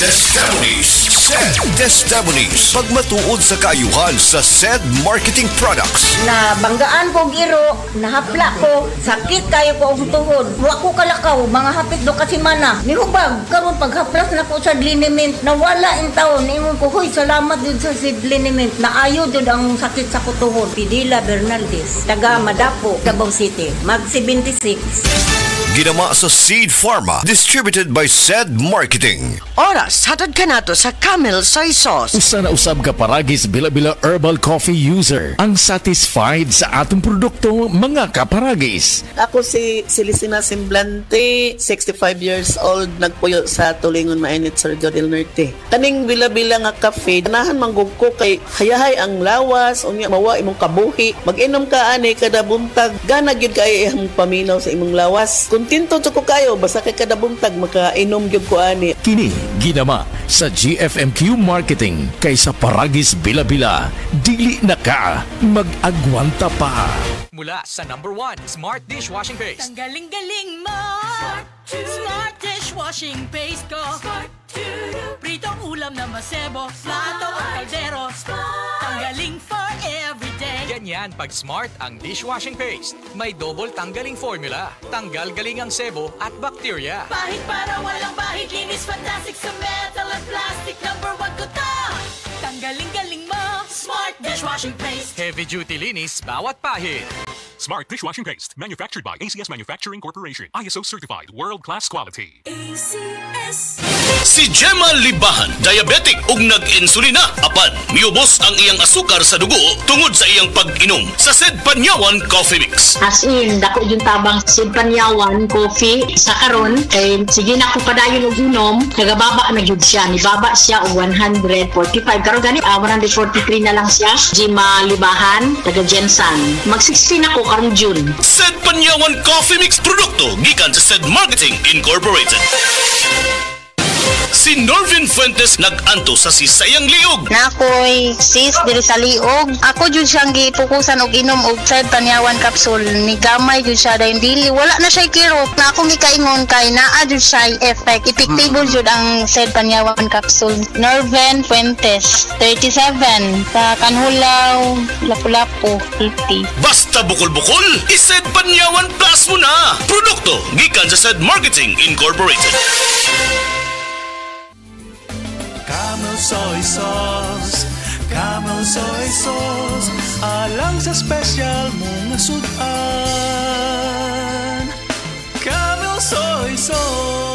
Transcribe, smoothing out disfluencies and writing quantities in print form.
Testimonies. Pagmatuod sa kaayuhan sa SED Marketing Products. Na banggaan ko giro, nahapla ko, sakit kayo ko ang tuhod. Wa ko kalakaw, mga hapit do kasi mana. Nihubag, karon paghaplas na ko sa liniment, nawala in taon. Ingon ko, hoy, salamat din sa SED liniment. Naayo din ang sakit sa kutuhod. Pidila Bernaldez, taga Madapo, Davao City, mag 76. Ginama sa Seed Pharma, distributed by SED Marketing. Oras, hatad ka nato sa Camel Soy Sauce. Usa na usab ka paragis bila-bila herbal coffee user ang satisfied sa atong produkto, mga kaparagis. Ako si Celisina Semblante, 65 years old, nagpuyo sa Tulingon Mainit, Surigao del Norte. Kaning bila-bila nga cafe, ganahan manggug ko kay hayahay ang lawas, unya mawa imong kabuhi. Mag-inom ka ani kada buntag, gana gyud kay imong paminaw sa imong lawas. Kontento ko kayo, basta kay kada buntag makainom gyud ko ani. Kini ginama sa GFMQ Marketing kaysa paragis bila-bila, dili na ka mag-agwanta pa. Mula sa #1 Smart Dishwashing Paste. Ang galing-galing mo, Smart Dishwashing Paste ko. Pritong ulam na masebo, plato o kaldero, tanggaling for everyday. Ganyan pag Smart ang dishwashing paste. May double tanggaling formula. Tanggal galing ang sebo at bacteria. Bahid para walang bahid, linis fantastic sa metal at plastic. #1 ko to. Tanggaling-galing mo, Smart Dishwashing Paste. Heavy duty linis bawat pahid. Smart Dishwashing Paste, manufactured by ACS Manufacturing Corporation. ISO certified, world-class quality. ACS. Si Gemma Libahan, diabetic ug nag-insulina. Apan, miubos ang iyang asukar sa dugo tungod sa iyang pag-inom sa SED Panyawan Coffee Mix. As in, dako yung tabang SED Panyawan Coffee sa karon kay sige na ko padayon og inom, nagababa na gyud siya. Nibaba siya og 145. Karon gani 143 na lang siya. Gemma Libahan, taga Jensan. Mag-16 ako karong June. SED Panyawan Coffee Mix produkto gikan sa SED Marketing Incorporated. Si Norvin Fuentes nag-anto sa sisayang liog. Nakoy sis diri sa liog. Ako jud siyang gipukusan og inom og SED Panyawan capsule. Ni gamay jud siya dahil dili wala na siya kirot. Na akong gikaingon kay naa jud siya effect. Effective jud ang SED Panyawan capsule. Norvin Fuentes, 37, sa Kanhulaw, Lapu-Lapu, City. Basta bukol-bukol, i-SED Panyawan Plus mo na. Produkto gikan sa SED Marketing Incorporated. Camel Soy Sauce, Camel Soy Sauce, alang sa special mong sudan. Camel Soy Sauce.